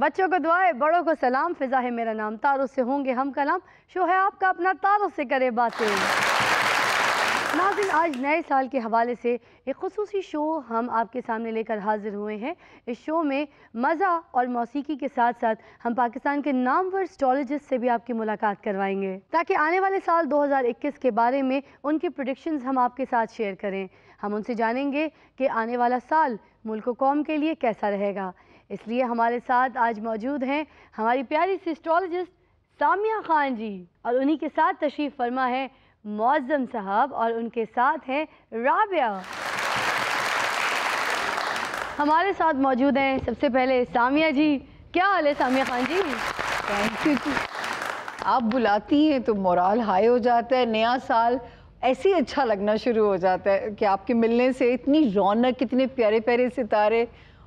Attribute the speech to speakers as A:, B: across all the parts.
A: بچوں کو دعائیں، بڑوں کو سلام، فضا ہے میرا نام، تاروں سے ہوں گے ہم کلام، شو ہے آپ کا اپنا تاروں سے کرے باتیں۔ ناظرین، آج نئے سال کے حوالے سے ایک خصوصی شو ہم آپ کے سامنے لے کر حاضر ہوئے ہیں۔ اس شو میں مزہ اور موسیقی کے ساتھ ساتھ ہم پاکستان کے نامور اسٹرالوجسٹ سے بھی آپ کی ملاقات کروائیں گے، تاکہ آنے والے سال 2021 کے بارے میں ان کی پریڈکشنز ہم آپ کے ساتھ شیئر کریں۔ ہم ان سے جانیں گے کہ آنے والا سال ملک و قوم کے لیے کیسا رہے گا۔ اس لیے ہمارے ساتھ آج موجود ہیں ہماری پیاری سی اسٹرالوجسٹ سامیہ خان جی، اور انہی کے ساتھ تشریف فرما ہے معظم صاحب، اور ان کے ساتھ ہیں رابعہ۔ ہمارے ساتھ موجود ہیں سب سے پہلے سامیہ جی۔ کیا حال ہے سامیہ خان جی؟
B: تھینک یو جی، آپ بلاتی ہیں تو مورال ہائی ہو جاتا ہے، نیا سال ایسے ہی اچھا لگنا شروع ہو جاتا ہے کہ آپ کے ملنے سے اتنی رونق، اتنے پیارے پیارے ستارے،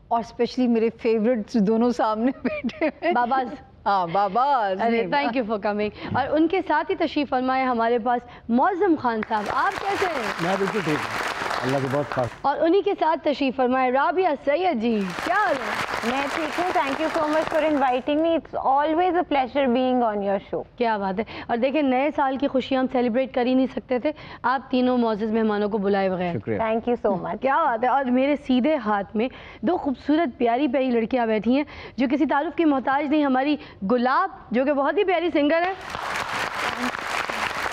B: اور اسپیشلی میرے فیوریٹس دونوں سامنے بیٹھے ہیں،
A: باباز۔
B: ہاں babas.
A: Thank you for coming. اور ان کے ساتھ ہی تشریف فرمائے ہمارے پاس معظم خان صاحب۔ آپ کیسے ہیں؟
C: میں بالکل ٹھیک ہوں، اللہ کی بہت خاص۔
A: اور انہی کے ساتھ تشریف فرمائے رابعہ سید جی۔ کیا حال ہے؟
D: میں ٹھیک ہوں، thank you so much for inviting me, it's always a pleasure being on your show.
A: کیا بات ہے۔ اور دیکھیں، نئے سال کی خوشی ہم سیلیبریٹ کر ہی نہیں سکتے تھے آپ تینوں معزز مہمانوں کو بلائے بغیر۔
C: شکریہ۔
D: تھینک یو سو مچ۔
A: کیا بات ہے۔ اور میرے سیدھے ہاتھ میں دو خوبصورت پیاری پیاری لڑکیاں بیٹھی ہیں جو کسی تعارف کی محتاج نہیں، ہماری گلاب جو کہ بہت ہی پیاری سنگر ہے،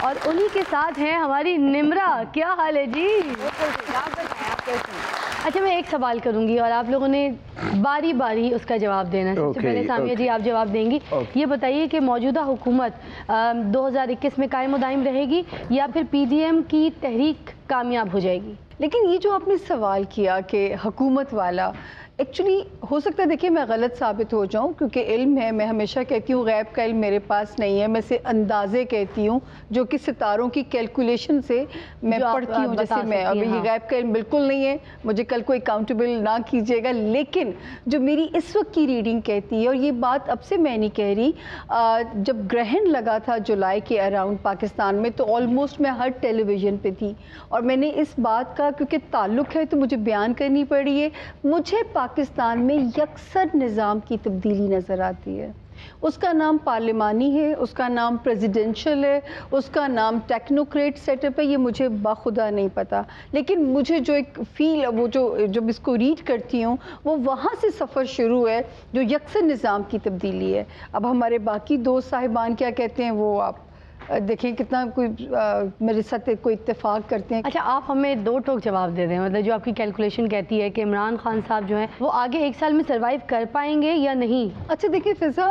A: اور انہی کے ساتھ ہیں ہماری نمرا۔ کیا حال ہے جی؟ اچھا، میں ایک سوال کروں گی اور آپ لوگوں نے باری باری اس کا جواب دینا ہے۔ سب سے پہلے سامیہ جی آپ جواب دیں گی۔ یہ بتائیے کہ موجودہ حکومت 2021 میں قائم و دائم رہے گی یا پھر پی ڈی ایم کی تحریک کامیاب ہو جائے گی؟
B: لیکن یہ جو آپ نے سوال کیا کہ حکومت والا، ایکچولی ہو سکتا ہے، دیکھیے میں غلط ثابت ہو جاؤں، کیونکہ علم ہے، میں ہمیشہ کہتی ہوں غیب کا علم میرے پاس نہیں ہے، میں سے اندازے کہتی ہوں جو کہ ستاروں کی کیلکولیشن سے میں پڑھتی ہوں، جیسے میں ابھی یہ غیب کا علم بالکل نہیں ہے، مجھے کل کوئی اکاؤنٹیبل نہ کیجیے گا، لیکن جو میری اس وقت کی ریڈنگ کہتی ہے، اور یہ بات اب سے میں نہیں کہہ رہی، جب گرہن لگا تھا جولائی کے اراؤنڈ پاکستان میں، تو آلموسٹ میں ہر ٹیلی ویژن پہ تھی، اور میں نے اس بات کا کیونکہ تعلق ہے تو مجھے بیان کرنی پڑی ہے، مجھے پاکستان میں یکسر نظام کی تبدیلی نظر آتی ہے۔ اس کا نام پارلیمانی ہے، اس کا نام پریزیڈنشل ہے، اس کا نام ٹیکنوکریٹ سیٹ اپ ہے، یہ مجھے بخدا نہیں پتا، لیکن مجھے جو ایک فیل، وہ جب اس کو ریڈ کرتی ہوں، وہ وہاں سے سفر شروع ہے جو یکسر نظام کی تبدیلی ہے۔ اب ہمارے باقی دوست صاحبان کیا کہتے ہیں وہ آپ دیکھیں کتنا کوئی میرے ساتھ کوئی اتفاق کرتے ہیں۔
A: اچھا، آپ ہمیں دو ٹوک جواب دے دیں، مطلب جو آپ کی کیلکولیشن کہتی ہے کہ عمران خان صاحب جو ہیں وہ آگے ایک سال میں سروائیو کر پائیں گے یا نہیں؟
B: اچھا دیکھیں فضا،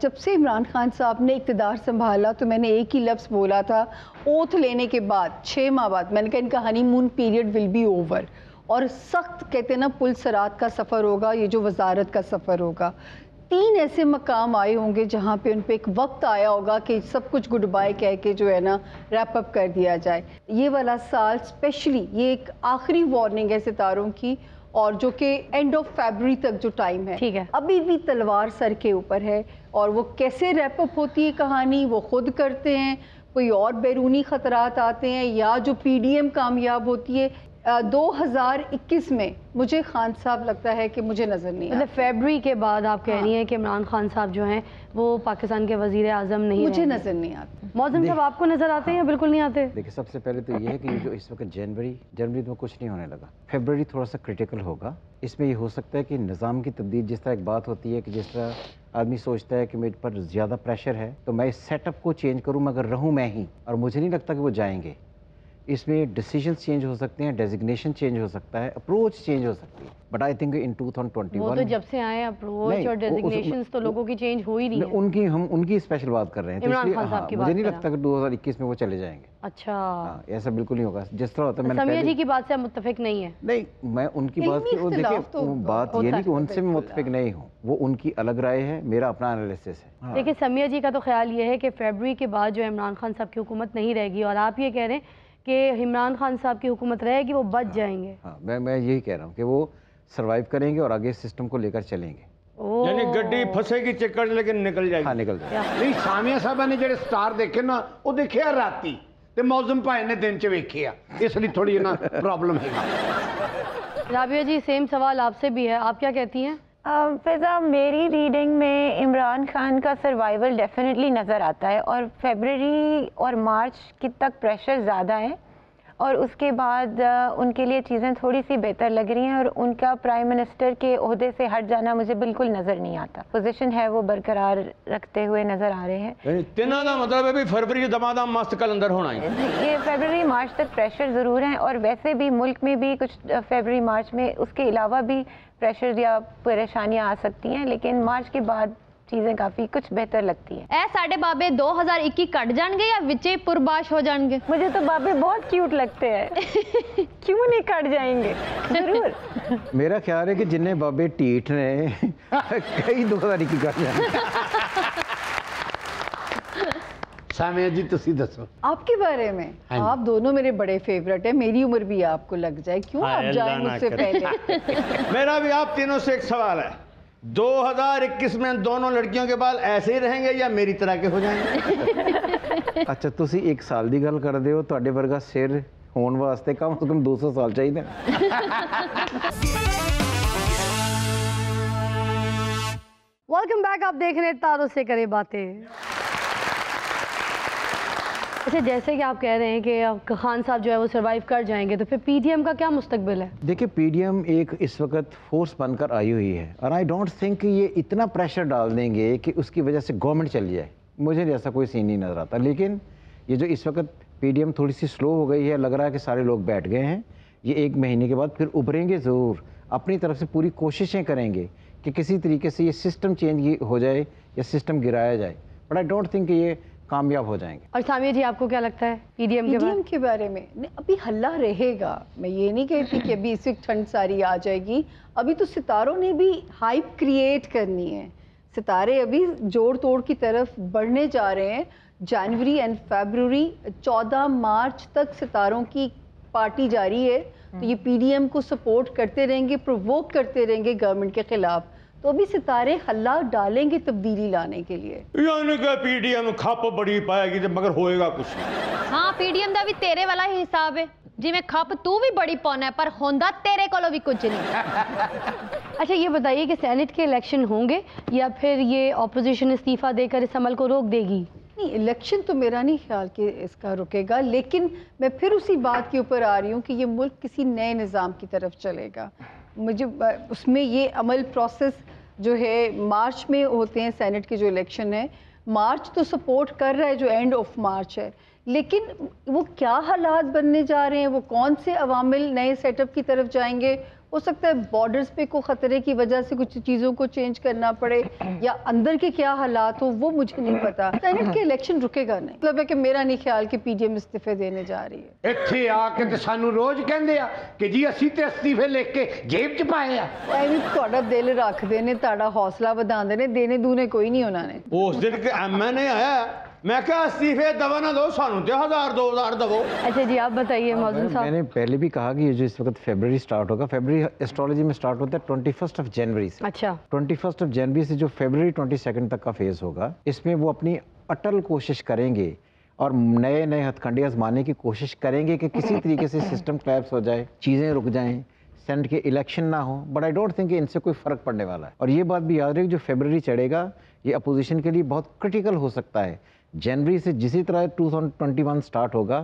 B: جب سے عمران خان صاحب نے اقتدار سنبھالا تو میں نے ایک ہی لفظ بولا تھا، اوتھ لینے کے بعد 6 ماہ بعد میں نے کہا ان کا honeymoon period will be over, اور سخت کہتے ہیں نا پل صراط کا سفر ہوگا، یہ جو وزارت کا سفر ہوگا، 3 ایسے مقام آئے ہوں گے جہاں پہ ان پہ ایک وقت آیا ہوگا کہ سب کچھ گڈ بائی کہہ کے جو ہے نا ریپ اپ کر دیا جائے۔ یہ والا سال اسپیشلی یہ ایک آخری وارننگ ہے ستاروں کی، اور جو کہ اینڈ آف فیبرری تک جو ٹائم ہے، ابھی بھی تلوار سر کے اوپر ہے، اور وہ کیسے ریپ اپ ہوتی ہے کہانی وہ خود کرتے ہیں، کوئی اور بیرونی خطرات آتے ہیں، یا جو پی ڈی ایم کامیاب ہوتی ہے 2021 میں، مجھے خان صاحب لگتا ہے کہ مجھے نظر نہیں آتا۔
A: مطلب فیبرری کے بعد آپ کہہ رہی ہیں کہ عمران خان صاحب جو ہیں وہ پاکستان کے وزیر اعظم نہیں،
B: مجھے نظر نہیں آتا۔
A: معظم صاحب آپ کو نظر آتے ہیں یا بالکل نہیں آتے؟
C: دیکھیں، سب سے پہلے تو یہ ہے کہ جو اس وقت جنوری میں کچھ نہیں ہونے لگا، فیبرری تھوڑا سا کرٹیکل ہوگا۔ اس میں یہ ہو سکتا ہے کہ نظام کی تبدیل، جس طرح ایک بات ہوتی ہے کہ جس طرح آدمی سوچتا ہے کہ میرے پر زیادہ پریشر ہے تو میں اس سیٹ اپ کو چینج کروں، مگر رہوں میں ہی، اور مجھے نہیں لگتا کہ وہ جائیں گے۔ اس میں ڈیسیجنز چینج ہو سکتے ہیں، ڈیزگنیشن چینج ہو سکتا ہے، اپروچ چینج ہو سکتی ہے، بٹ آئی تھنک ان 2021
A: وہ تو جب سے آئے اپروچ اور ڈیزگنیشنز تو لوگوں کی چینج ہو ہی رہی ہیں۔
C: ہم ان کی اسپیشل بات کر رہے ہیں،
A: عمران خان صاحب کی بات
C: مجھے نہیں لگتا کہ 2021 میں وہ چلے جائیں گے۔
A: اچھا،
C: ایسا بالکل نہیں ہوگا جس طرح ہوتا ہے۔
A: سامیہ جی کی بات سے آپ متفق نہیں ہیں؟
C: نہیں، میں ان کی بات کی، دیکھیں بات یہ نہیں کہ ان سے میں متفق نہیں ہوں، وہ ان کی الگ رائے ہے، میرا اپنا انالیسس ہے۔
A: دیکھیں، سامیہ جی کا تو خیال یہ ہے کہ فیبرری کے بعد جو عمران خان صاحب کی حکومت نہیں رہے گی، اور آپ یہ کہہ رہے ہیں کہ عمران خان صاحب کی حکومت رہے گی، وہ بچ جائیں گے۔
C: ہاں، میں یہی کہہ رہا ہوں کہ وہ سروائیو کریں گے اور آگے سسٹم کو لے کر چلیں گے۔
E: یعنی گڈی پھسے گی چکر لیکن نکل جائے گی۔
C: ہاں، نکل جائے گی۔
E: نہیں، سامیہ صاحبہ نے جڑے سٹار دیکھے نا وہ دیکھے راتی تے معظم بھائی نے دن چ ویکھے، اس لیے تھوڑی نا پرابلم ہے۔
A: رابعہ جی، سیم سوال آپ سے بھی ہے، آپ کیا کہتی ہیں؟
D: فضا میری ریڈنگ میں عمران خان کا سروائیول ڈیفینیٹلی نظر آتا ہے، اور فیبرری اور مارچ کی تک پریشر زیادہ ہے، اور اس کے بعد ان کے لیے چیزیں تھوڑی سی بہتر لگ رہی ہیں، اور ان کا پرائم منسٹر کے عہدے سے ہٹ جانا مجھے بالکل نظر نہیں آتا. پوزیشن ہے وہ برقرار رکھتے ہوئے نظر آ رہے ہیں.
F: تینوں کا مطلب ہے بھی فروری دمادم مست کلندر ہونا ہے.
D: یہ فیبرری مارچ تک پریشر ضرور ہیں، اور ویسے بھی ملک میں بھی کچھ فیبرری مارچ میں اس کے علاوہ بھی پریشر یا پریشانیاں آ سکتی ہیں، لیکن مارچ کے بعد چیزیں کافی کچھ بہتر لگتی ہیں.
G: اے ساڈے بابے 2021 کٹ جان گے یا وچے پرباش ہو جان گے؟
D: مجھے تو بابے بہت کیوٹ لگتے ہیں. کیوں نہیں کٹ جائیں گے؟ ضرور.
C: میرا خیال ہے کہ جنہیں بابے ٹیٹ نے کئی 2021 کٹ جائیں.
E: سامعہ جی تسی دسو.
B: آپ کے بارے میں آپ دونوں میرے بڑے فیورٹ ہیں، میری عمر بھی آپ کو لگ جائے، کیوں آپ جائیں مجھ سے پہلے؟
F: میرا بھی آپ تینوں سے ایک سوال ہے، 2021 میں دونوں لڑکیوں کے بال ایسے ہی رہیں گے یا میری طرح کے ہو جائیں گے؟
C: اچھا تسی ایک سال دی گل کر دے ہو، تواڈے ورگا سر ہون واسطے کم از کم 200 سال چاہیے.
A: ویلکم بیک، آپ دیکھ رہے ہیں تاروں سے کرے باتیں. اچھا جیسے کہ آپ کہہ رہے ہیں کہ خان صاحب جو ہے وہ سروائیو کر جائیں گے، تو پھر پی ڈی ایم کا کیا مستقبل ہے؟
C: دیکھیں پی ڈی ایم ایک اس وقت فورس بن کر آئی ہوئی ہے، اور آئی ڈونٹ تھنک کہ یہ اتنا پریشر ڈال دیں گے کہ اس کی وجہ سے گورنمنٹ چل جائے. مجھے ایسا کوئی سین نہیں نظر آتا. لیکن یہ جو اس وقت پی ڈی ایم تھوڑی سی سلو ہو گئی ہے، لگ رہا ہے کہ سارے لوگ بیٹھ گئے ہیں. یہ 1 مہینے کے بعد پھر ابھریں گے ضرور، اپنی طرف سے پوری کوششیں کریں گے کہ کسی طریقے سے یہ سسٹم چینج ہو جائے یا سسٹم گرایا جائے. بٹ آئی ڈونٹ تھنک کہ یہ کامیاب ہو جائیں گے.
A: اور سامیہ جی آپ کو کیا لگتا ہے پی ڈی ایم
B: کے بارے میں؟ ابھی ہلہ رہے گا. میں یہ نہیں کہتی کہ ابھی اس وقت ٹھنڈ ساری آ جائے گی. ابھی تو ستاروں نے بھی ہائپ کریٹ کرنی ہے. ستارے ابھی جوڑ توڑ کی طرف بڑھنے جا رہے ہیں. جنوری اینڈ فیبروری 14 مارچ تک ستاروں کی پارٹی جاری ہے. تو یہ پی ڈی ایم کو سپورٹ کرتے رہیں گے، پرووک کرتے رہیں گے گورنمنٹ کے خلاف. تو ابھی ستارے ہلہ ڈالیں گے تبدیلی لانے کے لیے.
F: یعنی کہ پی ڈی ایم کھپ بڑی پائے گی مگر ہوئے گا کچھ نہیں.
G: ہاں پی ڈی ایم دا بھی تیرے والا ہی حساب ہے، جی میں کھپ تو بھی بڑی پونا ہے پر ہوندا تیرے کولو بھی کچھ نہیں.
A: اچھا یہ بتائیے کہ سینٹ کے الیکشن ہوں گے یا پھر یہ اپوزیشن استعفیٰ دے کر اس عمل کو روک دے گی؟
B: نہیں، الیکشن تو میرا نہیں خیال کہ اس کا رکے گا، لیکن میں پھر اسی بات کے اوپر آ رہی ہوں کہ یہ ملک کسی نئے نظام کی طرف چلے گا. مجھے اس میں یہ عمل پروسیس جو ہے مارچ میں ہوتے ہیں، سینٹ کے جو الیکشن ہے مارچ تو سپورٹ کر رہا ہے جو اینڈ آف مارچ ہے، لیکن وہ کیا حالات بننے جا رہے ہیں، وہ کون سے عوامل نئے سیٹ اپ کی طرف جائیں گے. ہو سکتا ہے بارڈرز پہ کوئی خطرے کی وجہ سے کچھ چیزوں کو چینج کرنا پڑے، یا اندر کے کیا حالات ہو وہ مجھے نہیں پتا. سینٹ کے الیکشن رکے گا نہیں. مطلب ہے کہ میرا نہیں خیال کہ پی ڈی ایم استعفے دینے جا رہی ہے.
E: ਇੱਥੇ ਆ ਕੇ ਤੇ ਸਾਨੂੰ ਰੋਜ਼ ਕਹਿੰਦੇ ਆ ਕਿ ਜੀ ਅਸੀਂ ਤੇ ਅਸਤੀਫੇ ਲਿਖ ਕੇ ਜੇਬ 'ਚ ਪਾਏ ਆ.
B: ਐਵੇਂ ਤੁਹਾਡਾ ਦਿਲ ਰੱਖਦੇ ਨੇ, ਤੁਹਾਡਾ ਹੌਸਲਾ ਵਧਾਉਂਦੇ ਨੇ, ਦੇਣੇ ਦੂਨੇ ਕੋਈ ਨਹੀਂ ਉਹਨਾਂ ਨੇ.
F: اس دن کے ایم این اے آیا میں کہا استعفے دوا نہ دو سانو تے 1000 2000 دو.
A: اچھا جی آپ بتائیے موزن
C: میں
A: صاحب.
C: نے پہلے بھی کہا کہ یہ جو اس وقت فیبرری سٹارٹ ہوگا، فیبرری ایسٹرالوجی میں سٹارٹ ہوتا ہے 21 جنوری سے.
A: اچھا
C: 21 جنوری سے جو فیبرری 22 تک کا فیز ہوگا، اس میں وہ اپنی اٹل کوشش کریں گے اور نئے نئے ہتھ کنڈے آزمانے کی کوشش کریں گے کہ کسی طریقے سے سسٹم کلیپس ہو جائے، چیزیں رک جائیں، سینٹ کے الیکشن نہ ہوں. بٹ آئی ڈونٹ تھنک کہ ان سے کوئی فرق پڑنے والا ہے. اور یہ بات بھی یاد رہے کہ جو فیبرری چڑھے گا یہ اپوزیشن کے لیے بہت کرٹیکل ہو سکتا ہے. جنوری سے جسی طرح 2021 سٹارٹ ہوگا،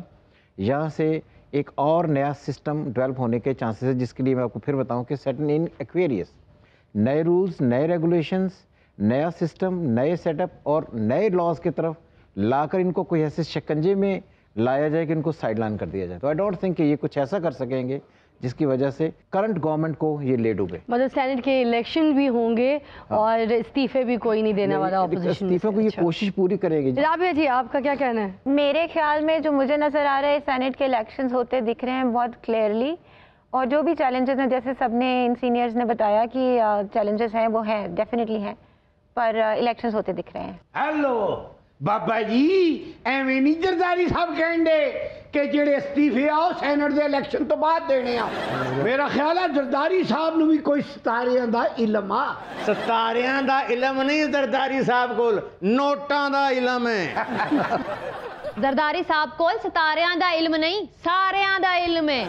C: یہاں سے ایک اور نیا سسٹم ڈیولپ ہونے کے چانسز ہے، جس کے لیے میں آپ کو پھر بتاؤں کہ سیٹن ان ایکویریس، نئے رولز، نئے ریگولیشنز، نیا سسٹم، نئے سیٹ اپ اور نئے لاز کی طرف لا کر ان کو کوئی ایسے شکنجے میں لایا جائے کہ ان کو سائڈ لائن کر دیا جائے. تو آئی ڈونٹ تھنک کہ یہ کچھ ایسا کر سکیں گے جس کی وجہ سے کرنٹ گورنمنٹ کو یہ لے ڈوبے.
A: مطلب سینٹ کے الیکشن بھی ہوں گے اور استعفے بھی کوئی نہیں دینے والا اپوزیشن.
C: استعفے کو یہ کوشش پوری کرے گی.
A: رابعہ جی آپ کا کیا کہنا ہے؟
D: میرے خیال میں جو مجھے نظر آ رہا ہے سینٹ کے الیکشنز ہوتے دکھ رہے ہیں بہت کلیئرلی، اور جو بھی چیلنجز ہیں جیسے سب نے ان سینئرز نے بتایا کہ چیلنجز ہیں وہ ہیں، ڈیفینیٹلی ہیں، پر الیکشنز ہوتے دکھ رہے ہیں.
E: ਹੈਲੋ ਬਾਬਾ ਜੀ, ਐਵੇਂ ਨਹੀਂ ਜਰਦਾਰੀ ਸਾਹਿਬ ਕਹਿੰਦੇ ਕਿ ਜਿਹੜੇ ਅਸਤੀਫੇ ਆ ਉਹ ਸੈਨੇਟ ਦੇ ਇਲੈਕਸ਼ਨ ਤੋਂ ਬਾਅਦ ਦੇਣੇ ਆ. ਮੇਰਾ ਖਿਆਲ ਹੈ ਜਰਦਾਰੀ ਸਾਹਿਬ ਨੂੰ ਵੀ ਕੋਈ ਸਿਤਾਰਿਆਂ ਦਾ ਇਲਮ ਆ.
F: ستاریاں دا علم نہیں زرداری صاحب کول، نوٹاں دا علم ہے.
G: ਜ਼ਰਦਾਰੀ ਸਾਹਿਬ ਕੋਲ ਸਿਤਾਰਿਆਂ ਦਾ ਇਲਮ ਨਹੀਂ, ਸਾਰਿਆਂ ਦਾ ਇਲਮ ਹੈ।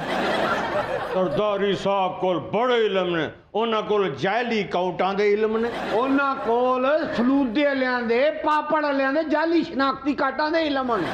F: ਸਰਦਾਰੀ ਸਾਹਿਬ ਕੋਲ ਬੜੇ ਇਲਮ ਨੇ, ਉਹਨਾਂ ਕੋਲ ਜਾਇਲੀ ਕਾਊਂਟਾਂ ਦੇ ਇਲਮ ਨੇ,
E: ਉਹਨਾਂ ਕੋਲ ਸਲੂਦੇ ਵਾਲਿਆਂ ਦੇ, ਪਾਪੜ ਵਾਲਿਆਂ ਦੇ, ਜਾਲੀ ਸ਼ਨਾਖਤੀ ਕਾਟਾਂ ਦੇ ਇਲਮ ਨੇ।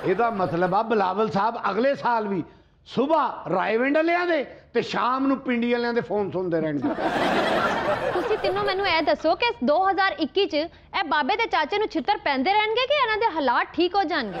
E: ਇਹਦਾ ਮਤਲਬ ਆ ਬਿਲਾਵਲ ਸਾਹਿਬ ਅਗਲੇ ਸਾਲ ਵੀ ਸਵੇਰ ਰਾਏਵਿੰਡ ਵਾਲਿਆਂ ਦੇ ਤੇ ਸ਼ਾਮ ਨੂੰ ਪਿੰਡੀ ਵਾਲਿਆਂ ਦੇ ਫੋਨ ਸੁਣਦੇ ਰਹਿਣਗੇ।
G: ਤੁਸੀਂ ਤਿੰਨੋਂ ਮੈਨੂੰ ਇਹ ਦੱਸੋ ਕਿ 2021 ਚ ਇਹ ਬਾਬੇ ਦੇ ਚਾਚੇ ਨੂੰ ਛਿੱਤਰ ਪੈਂਦੇ ਰਹਿਣਗੇ ਕਿ ਇਹਨਾਂ ਦੇ ਹਾਲਾਤ ਠੀਕ ਹੋ ਜਾਣਗੇ?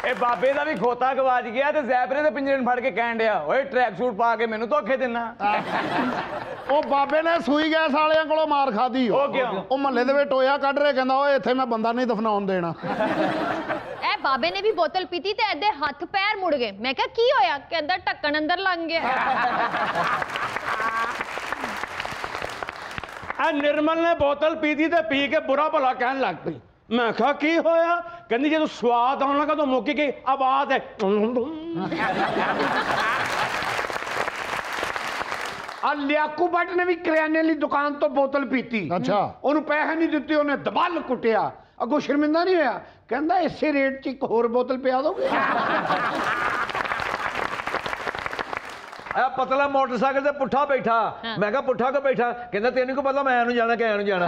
H: ਇਹ ਬਾਬੇ ਦਾ ਵੀ ਖੋਤਾ ਗਵਾਚ ਗਿਆ ਤੇ ਜ਼ੈਬਰੇ ਦੇ ਪਿੰਜਰੇ ਨੂੰ ਫੜ ਕੇ ਕਹਿਣ ਡਿਆ, ਓਏ ਟਰੈਕ ਸੂਟ ਪਾ ਕੇ ਮੈਨੂੰ ਧੋਖੇ ਦਿੰਨਾ।
E: ਉਹ ਬਾਬੇ ਨੇ ਸੂਈ ਗੈਸ ਵਾਲਿਆਂ ਕੋਲੋਂ ਮਾਰ ਖਾਦੀ।
H: ਉਹ ਕਿਉਂ?
E: ਉਹ ਮਹੱਲੇ ਦੇ ਵਿੱਚ ਟੋਇਆ ਕੱਢ ਰਿਹਾ, ਕਹਿੰਦਾ ਓਏ ਇੱਥੇ ਮੈਂ ਬੰਦਾ ਨਹੀਂ ਦਫਨਾਉਣ ਦੇਣਾ।
G: ਇਹ ਬਾਬੇ ਨੇ ਵੀ ਬੋਤਲ ਪੀਤੀ ਤੇ ਇਹਦੇ ਹੱਥ ਪੈਰ ਮੁੜ ਗਏ। ਮੈਂ ਕਿਹਾ ਕੀ ਹੋਇਆ? ਕਹਿੰਦਾ ਢੱਕਣ ਅੰਦਰ ਲੰਘ ਗਿਆ।
F: ਆ ਨਿਰਮਲ ਨੇ ਬੋਤਲ ਪੀਤੀ ਤੇ ਪੀ ਕੇ ਬੁਰਾ ਭਲਾ ਕਹਿਣ ਲੱਗ ਪਈ। ਮੈਂ ਕਿਹਾ ਕੀ ਹੋਇਆ? ਕਹਿੰਦੀ ਜਦੋਂ ਸਵਾਦ ਆਉਣ ਲੱਗਾ ਤਾਂ ਮੁੱਕ ਗਈ ਆਵਾਜ਼ ਹੈ। ਆ ਲਿਆਕੂ ਬੱਟ ਨੇ ਵੀ ਕਰਿਆਨੇ ਵਾਲੀ ਦੁਕਾਨ ਤੋਂ ਬੋਤਲ ਪੀਤੀ।
E: ਅੱਛਾ,
F: ਉਹਨੂੰ ਪੈਸੇ ਨਹੀਂ ਦਿੱਤੇ, ਉਹਨੇ ਦਬਲ ਕੁੱਟਿਆ। ਅੱਗੋਂ ਸ਼ਰਮਿੰਦਾ ਨਹੀਂ ਹੋਇਆ, ਕਹਿੰਦਾ ਇਸੇ ਰੇਟ 'ਚ ਇੱਕ ਹੋਰ ਬੋਤਲ ਪਿਆ ਦੋਗੇ।
H: ਆ ਪਤਲਾ ਮੋਟਰਸਾਈਕਲ ਤੇ ਪੁੱਠਾ ਬੈਠਾ। ਮੈਂ ਕਿਹਾ ਪੁੱਠਾ ਕਿਉਂ ਬੈਠਾ? ਕਹਿੰਦਾ ਤੈਨੂੰ ਕੀ ਪਤਾ ਮੈਂ ਇਹਨੂੰ ਜਾਣਾ ਕਿ ਇਹਨੂੰ ਜਾਣਾ।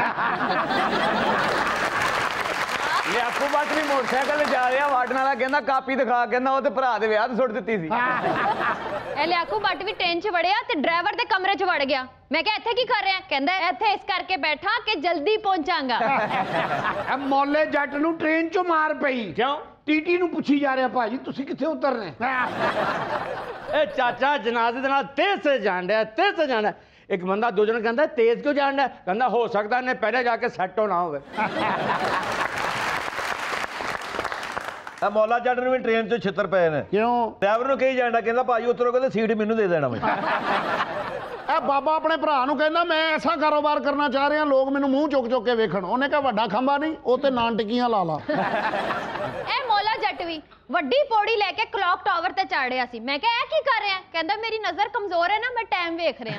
H: ਲਿਆਕੂ ਬੱਟ ਵੀ ਮੋਟਰਸਾਈਕਲ ਤੇ ਜਾ ਰਿਹਾ, ਵਾਟਣ ਵਾਲਾ ਕਹਿੰਦਾ ਕਾਪੀ ਦਿਖਾ, ਕਹਿੰਦਾ ਉਹ ਤੇ ਭਰਾ ਦੇ ਵਿਆਹ ਤੇ ਸੁੱਟ ਦਿੱਤੀ ਸੀ।
G: ਇਹ ਲਿਆਕੂ ਬੱਟ ਵੀ ਟ੍ਰੇਨ 'ਚ ਵੜਿਆ ਤੇ ਡਰਾਈਵਰ ਦੇ ਕਮਰੇ 'ਚ ਵੜ ਗਿਆ। ਮੈਂ ਕਿਹਾ ਇੱਥੇ ਕੀ ਕਰ ਰਿਹਾ? ਕਹਿੰਦਾ ਇੱਥੇ ਇਸ ਕਰਕੇ ਬੈਠਾ ਕਿ ਜਲਦੀ ਪਹੁੰਚਾਂਗਾ।
E: ਇਹ ਮੌਲੇ ਜੱਟ ਨੂੰ ਟ੍ਰੇਨ 'ਚੋਂ ਮਾਰ ਪਈ।
F: ਕਿਉਂ?
E: ਟੀਟੀ ਨੂੰ ਪੁੱਛੀ ਜਾ ਰਿਹਾ, ਭਾਜੀ ਤੁਸੀਂ ਕਿੱਥੇ ਉਤਰਨੇ?
F: ਇਹ ਚਾਚਾ ਜਨਾਜ਼ੇ ਦੇ ਨਾਲ ਤੇਜ਼ ਸੇ ਜਾਣ ਡਿਆ, ਤੇਜ਼ ਸੇ ਜਾਣਾ। ਇੱਕ ਬੰਦਾ ਦੂਜੇ ਨੂੰ ਕਹਿੰਦਾ ਤੇਜ਼ ਕਿਉਂ ਜਾਣ ਡਿਆ? ਕਹਿੰਦਾ ਹੋ ਸਕਦਾ ਇਹਨੇ ਪਹਿਲੇ ਜਾ ਕੇ ਸੈੱਟ ਹੋਣਾ ਹੋਵੇ।
H: ਆ ਮੌਲਾ ਜੱਟ ਨੂੰ ਵੀ ਟ੍ਰੇਨ 'ਚੋਂ ਛਿੱਤਰ ਪਏ ਨੇ।
E: ਕਿਉਂ?
H: ਡਰਾਈਵਰ ਨੂੰ ਕਹੀ ਜਾਂਦਾ, ਕਹਿੰਦਾ ਭਾਜੀ ਉਤਰੋਗੇ ਤੇ ਸੀਟ ਮੈਨੂੰ ਦੇ ਦੇਣਾ।
E: ਇਹ ਬਾਬਾ ਆਪਣੇ ਭਰਾ ਨੂੰ ਕਹਿੰਦਾ ਮੈਂ ਐਸਾ ਕਾਰੋਬਾਰ ਕਰਨਾ ਚਾਹ ਰਿਹਾ, ਲੋਕ ਮੈਨੂੰ ਮੂੰਹ ਚੁੱਕ ਚੁੱਕ ਕੇ ਵੇਖਣ। ਉਹਨੇ ਕਿਹਾ ਵੱਡਾ ਖੰਭਾ ਨਹੀਂ, ਉਹ ਤੇ ਨਾਨ ਟਿੱਕੀਆਂ ਲਾ ਲਾ।
G: ਇਹ ਮੌਲਾ ਜੱਟ ਵੀ ਵੱਡੀ ਪੌੜੀ ਲੈ ਕੇ ਕਲੌਕ ਟਾਵਰ ਤੇ ਚੜ੍ਹਿਆ ਸੀ। ਮੈਂ ਕਿਹਾ ਇਹ ਕੀ ਕਰ ਰਿਹਾ? ਕਹਿੰਦਾ ਮੇਰੀ ਨਜ਼ਰ ਕਮਜ਼ੋਰ ਹੈ ਨਾ, ਮੈਂ ਟਾਈਮ ਵੇਖ ਰਿਹਾ।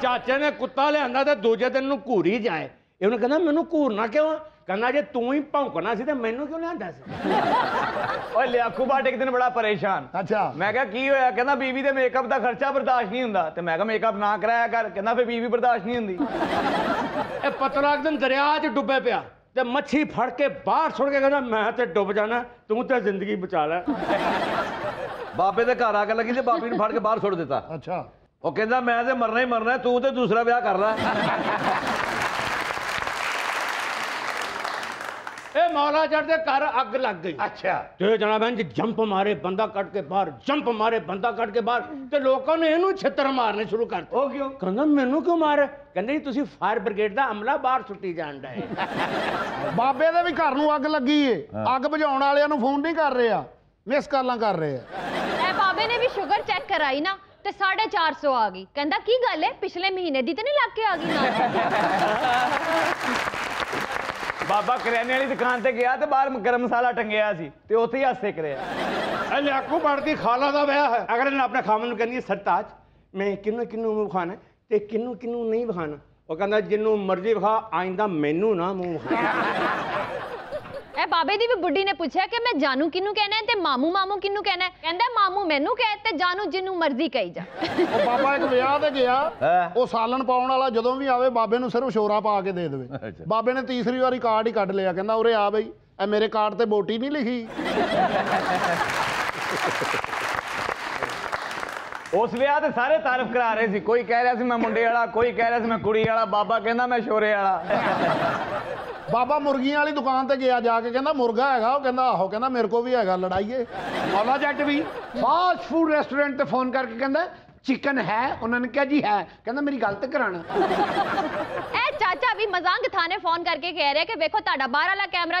F: ਚਾਚੇ ਨੇ ਕੁੱਤਾ ਲਿਆਂਦਾ ਤੇ ਦੂਜੇ ਦਿਨ ਨੂੰ ਘੂਰੀ ਜਾਏ। ਇਹਨੂੰ ਕਹਿੰਦਾ ਮੈਨੂੰ ਘੂਰਨਾ ਕਿਉਂ? ਕਹਿੰਦਾ ਜੇ ਤੂੰ ਹੀ ਭੌਂਕਣਾ ਸੀ ਤੇ ਮੈਨੂੰ ਕਿਉਂ ਲਿਆਂਦਾ ਸੀ?
H: ਓਏ ਲਿਆਕੂ ਬੱਟ ਇੱਕ ਦਿਨ ਬੜਾ ਪਰੇਸ਼ਾਨ।
E: ਅੱਛਾ,
H: ਮੈਂ ਕਿਹਾ ਕੀ ਹੋਇਆ? ਕਹਿੰਦਾ ਬੀਵੀ ਦੇ ਮੇਕਅਪ ਦਾ ਖਰਚਾ ਬਰਦਾਸ਼ਤ ਨਹੀਂ ਹੁੰਦਾ। ਤੇ ਮੈਂ ਕਿਹਾ ਮੇਕਅਪ ਨਾ ਕਰਾਇਆ ਕਰ। ਕਹਿੰਦਾ ਫਿਰ ਬੀਵੀ ਬਰਦਾਸ਼ਤ ਨਹੀਂ ਹੁੰਦੀ।
F: ਇਹ ਪਤਲਾ ਇੱਕ ਦਿਨ ਦਰਿਆ 'ਚ ਡੁੱਬੇ ਪਿਆ ਤੇ ਮੱਛੀ ਫੜ ਕੇ ਬਾਹਰ ਸੁੱਟ ਕੇ ਕਹਿੰਦਾ ਮੈਂ ਤੇ ਡੁੱਬ ਜਾਣਾ, ਤੂੰ ਤੇ ਜ਼ਿੰਦਗੀ ਬਚਾ ਲੈ।
H: ਬਾਬੇ ਦੇ ਘਰ ਆ ਕੇ ਲੱਗੀ ਤੇ ਬਾਬੀ ਨੂੰ ਫੜ ਕੇ ਬਾਹਰ ਸੁੱਟ ਦਿੱਤਾ।
E: ਅੱਛਾ,
H: ਉਹ ਕਹਿੰਦਾ ਮੈਂ ਤੇ ਮਰਨਾ ਹੀ ਮਰਨਾ, ਤੂੰ ਤੇ ਦੂਸਰਾ ਵਿਆਹ ਕਰ ਲੈ।
F: ਇਹ ਮੌਲਾ ਜੱਟ ਦੇ ਘਰ ਅੱਗ ਲੱਗ ਗਈ।
E: ਅੱਛਾ,
F: ਤੇ ਜਣਾ ਬੈਂ ਜੰਪ ਮਾਰੇ ਬੰਦਾ ਕੱਢ ਕੇ ਬਾਹਰ, ਜੰਪ ਮਾਰੇ ਬੰਦਾ ਕੱਢ ਕੇ ਬਾਹਰ, ਤੇ ਲੋਕਾਂ ਨੇ ਇਹਨੂੰ ਛਿੱਤਰ ਮਾਰਨੇ ਸ਼ੁਰੂ ਕਰਤੇ।
H: ਉਹ ਕਿਉਂ?
F: ਕਹਿੰਦਾ ਮੈਨੂੰ ਕਿਉਂ ਮਾਰ? ਕਹਿੰਦੇ ਜੀ ਤੁਸੀਂ ਫਾਇਰ ਬ੍ਰਿਗੇਡ ਦਾ ਅਮਲਾ ਬਾਹਰ ਸੁੱਟੀ ਜਾਣ ਡਏ।
E: ਬਾਬੇ ਦੇ ਵੀ ਘਰ ਨੂੰ ਅੱਗ ਲੱਗੀ ਏ, ਅੱਗ ਬੁਝਾਉਣ ਵਾਲਿਆਂ ਨੂੰ ਫੋਨ ਨਹੀਂ ਕਰ ਰਿਹਾ, ਮਿਸ ਕਾਲਾਂ ਕਰ ਰਹੇ ਆ।
G: ਇਹ ਬਾਬੇ ਬਾਬੇ ਨੇ ਵੀ ਸ਼ੂਗਰ ਚੈੱਕ ਕਰਾਈ ਨਾ ਤੇ 450 ਆ ਗਈ। ਕਹਿੰਦਾ ਕੀ ਗੱਲ ਹੈ, ਪਿਛਲੇ ਮਹੀਨੇ ਦੀ ਤੇ ਨਹੀਂ ਲੱਗ ਕੇ ਆ ਗਈ ਨਾ।
H: ਬਾਬਾ ਕਰਿਆਨੇ ਵਾਲੀ ਦੁਕਾਨ ਤੇ ਗਿਆ ਤੇ ਬਾਹਰ ਗਰਮ ਮਸਾਲਾ ਟੰਗਿਆ ਸੀ ਤੇ ਉੱਥੇ ਹੀ ਹਾਸੇ ਕਰਿਆ।
F: ਲਿਆਕੂ ਬੜਦੀ ਖਾਲਾ ਦਾ ਵਿਆਹ ਹੈ। ਅਗਰ ਇਹਨੇ ਆਪਣੇ ਖਾਮਨ ਨੂੰ ਕਹਿੰਦੀ ਸਰਤਾਜ ਮੈਂ ਕਿਹਨੂੰ ਕਿਹਨੂੰ ਮੂੰਹ ਵਿਖਾਣਾ ਤੇ ਕਿਹਨੂੰ ਕਿਹਨੂੰ ਨਹੀਂ ਵਿਖਾਣਾ। ਉਹ ਕਹਿੰਦਾ ਜਿੰਨੂੰ ਮਰਜ਼ੀ ਵਿਖਾ, ਆਇੰਦਾ ਮੈਨੂੰ ਨਾ ਮੂੰਹ ਵਿਖਾ।
G: ਇਹ ਬਾਬੇ ਦੀ ਵੀ ਬੁੱਢੀ ਨੇ ਪੁੱਛਿਆ ਕਿ ਮੈਂ ਜਾਨੂ ਕਿਹਨੂੰ ਕਹਿਣਾ ਹੈ ਤੇ ਮਾਮੂ ਮਾਮੂ ਕਿਹਨੂੰ ਕਹਿਣਾ ਹੈ। ਕਹਿੰਦਾ ਮਾਮੂ ਮੈਨੂੰ ਕਹਿ ਤੇ ਜਾਨੂ ਜਿੰਨੂੰ ਮਰਜ਼ੀ ਕਹੀ ਜਾ।
I: ਉਹ ਬਾਬਾ ਇੱਕ ਵਿਆਹ ਤੇ ਗਿਆ, ਉਹ ਸਾਲਨ ਪਾਉਣ ਵਾਲਾ ਜਦੋਂ ਵੀ ਆਵੇ ਬਾਬੇ ਨੂੰ ਸਿਰਫ ਸ਼ੋਰਾ ਪਾ ਕੇ ਦੇ ਦੇਵੇ। ਬਾਬੇ ਨੇ ਤੀਸਰੀ ਵਾਰੀ ਕਾਰਡ ਹੀ ਕੱਢ ਲਿਆ, ਕਹਿੰਦਾ ਉਰੇ ਆ ਬਈ, ਇਹ ਮੇਰੇ ਕਾਰਡ ਤੇ ਬੋਟੀ ਨਹੀਂ ਲਿਖੀ।
H: ਉਸ ਵਿਆਹ ਤੇ ਸਾਰੇ ਤਾਰੀਫ ਕਰਾ ਰਹੇ ਸੀ, ਕੋਈ ਕਹਿ ਰਿਹਾ ਸੀ ਮੈਂ ਮੁੰਡੇ ਵਾਲਾ, ਕੋਈ ਕਹਿ ਰਿਹਾ ਸੀ ਮੈਂ ਕੁੜੀ ਵਾਲਾ, ਬਾਬਾ ਕਹਿੰਦਾ ਮੈਂ ਸ਼ੋਰੇ ਵਾਲਾ।
I: ਬਾਬਾ ਮੁਰਗੀਆਂ ਵਾਲੀ ਦੁਕਾਨ ਤੇ ਗਿਆ, ਜਾ ਕੇ ਕਹਿੰਦਾ ਮੁਰਗਾ ਹੈਗਾ? ਉਹ ਕਹਿੰਦਾ ਆਹੋ। ਕਹਿੰਦਾ ਮੇਰੇ ਕੋ ਵੀ ਹੈਗਾ, ਲੜਾਈਏ।
E: ਮੌਲਾ ਜੱਟ ਵੀ ਫਾਸਟ ਫੂਡ ਰੈਸਟੋਰੈਂਟ ਤੇ ਫੋਨ ਕਰਕੇ ਕਹਿੰਦਾ ਚਿਕਨ ਹੈ? ਉਹਨਾਂ ਨੇ ਕਿਹਾ ਜੀ ਹੈ। ਕਹਿੰਦਾ ਮੇਰੀ ਗੱਲ ਤੇ ਕਰਾਣਾ।
G: ਇਹ ਚਾਚਾ ਵੀ ਮਜ਼ਾਕ ਥਾਣੇ ਫੋਨ ਕਰਕੇ ਕਹਿ ਰਿਹਾ ਕਿ ਵੇਖੋ ਤੁਹਾਡਾ ਬਾਹਰ ਵਾਲਾ ਕੈਮਰਾ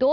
G: 2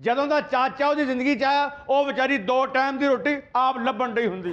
F: ਜਦੋਂ ਦਾ ਚਾਚਾ ਉਹਦੀ ਜ਼ਿੰਦਗੀ ਚ ਆਇਆ, ਉਹ ਵਿਚਾਰੀ 2 ਟਾਈਮ ਦੀ ਰੋਟੀ ਆਪ ਲੱਭਣ ਡਈ ਹੁੰਦੀ।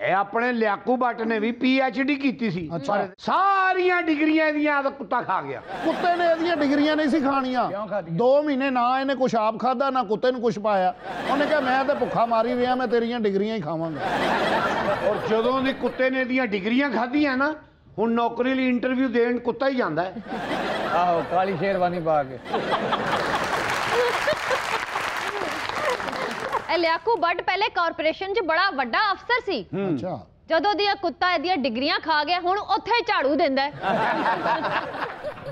E: ਇਹ ਆਪਣੇ ਲਿਆਕੂ ਭੱਟ ਨੇ ਵੀ PhD ਕੀਤੀ ਸੀ, ਪਰ ਸਾਰੀਆਂ ਡਿਗਰੀਆਂ ਇਹਦੀਆਂ ਕੁੱਤਾ ਖਾ ਗਿਆ।
I: ਕੁੱਤੇ ਨੇ ਇਹਦੀਆਂ ਡਿਗਰੀਆਂ ਨਹੀਂ ਸੀ ਖਾਣੀਆਂ। 2 ਮਹੀਨੇ ਨਾ ਇਹਨੇ ਕੁਛ ਆਪ ਖਾਦਾ, ਨਾ ਕੁੱਤੇ ਨੂੰ ਕੁਛ ਪਾਇਆ। ਉਹਨੇ ਕਿਹਾ ਮੈਂ ਤੇ ਭੁੱਖਾ ਮਾਰੀ ਰਿਹਾ, ਮੈਂ ਤੇਰੀਆਂ ਡਿਗਰੀਆਂ ਹੀ ਖਾਵਾਂਗਾ।
E: ਔਰ ਜਦੋਂ ਦੀ ਕੁੱਤੇ ਨੇ ਇਹਦੀਆਂ ਡਿਗਰੀਆਂ ਖਾਧੀਆਂ ਨਾ, ਹੁਣ ਨੌਕਰੀ ਲਈ ਇੰਟਰਵਿਊ ਦੇਣ ਕੁੱਤਾ ਹੀ ਜਾਂਦਾ ਹੈ।
H: ਆਹੋ, ਕਾਲੀ ਸ਼ੇਰਵਾਨੀ ਪਾ ਕੇ।
G: ਲਿਆਕੂ ਬੱਟ ਪਹਿਲੇ ਕਾਰਪੋਰੇਸ਼ਨ 'ਚ ਬੜਾ ਵੱਡਾ ਅਫਸਰ ਸੀ।
I: ਅੱਛਾ,
G: ਜਦੋਂ ਦੀਆਂ ਕੁੱਤਾ ਇਹਦੀਆਂ ਡਿਗਰੀਆਂ ਖਾ ਗਿਆ, ਹੁਣ ਉੱਥੇ ਹੀ ਝਾੜੂ ਦਿੰਦਾ ਹੈ।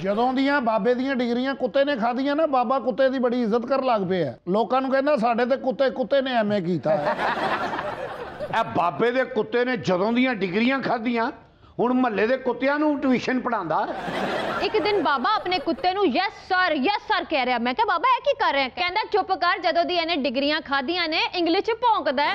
I: ਜਦੋਂ ਦੀਆਂ ਬਾਬੇ ਦੀਆਂ ਡਿਗਰੀਆਂ ਕੁੱਤੇ ਨੇ ਖਾਧੀਆਂ ਨਾ, ਬਾਬਾ ਕੁੱਤੇ ਦੀ ਬੜੀ ਇੱਜ਼ਤ ਕਰਨ ਲੱਗ ਪਿਆ। ਲੋਕਾਂ ਨੂੰ ਕਹਿੰਦਾ ਸਾਡੇ ਤੇ ਕੁੱਤੇ ਨੇ ਐਵੇਂ ਕੀਤਾ।
E: ਇਹ ਬਾਬੇ ਦੇ ਕੁੱਤੇ ਨੇ ਜਦੋਂ ਦੀਆਂ ਡਿਗਰੀਆਂ ਖਾਧੀਆਂ, ਹੁਣ ਮਹੱਲੇ ਦੇ ਕੁੱਤਿਆਂ ਨੂੰ ਟਿਊਸ਼ਨ ਪੜਾਉਂਦਾ।
G: ਇੱਕ ਦਿਨ ਬਾਬਾ ਆਪਣੇ ਕੁੱਤੇ ਨੂੰ ਯੈਸ ਸਰ ਕਹਿ ਰਿਹਾ। ਮੈਂ ਕਿਹਾ ਬਾਬਾ ਇਹ ਕੀ ਕਰ ਰਿਹਾ? ਕਹਿੰਦਾ ਚੁੱਪ ਕਰ, ਜਦੋਂ ਦੀ ਇਹਨੇ ਡਿਗਰੀਆਂ ਖਾਧੀਆਂ ਨੇ ਇੰਗਲਿਸ਼ 'ਚ ਭੌਂਕਦਾ ਹੈ।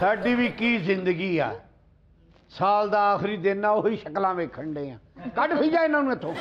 E: ਸਾਡੀ ਵੀ ਕੀ ਜ਼ਿੰਦਗੀ ਆ, ਸਾਲ ਦਾ ਆਖਰੀ ਦਿਨ ਆ, ਉਹੀ ਸ਼ਕਲਾਂ ਵੇਖਣ ਡੇ ਆ। ਕੱਢ ਫੀਜਾ ਇਹਨਾਂ ਨੂੰ ਇੱਥੋਂ।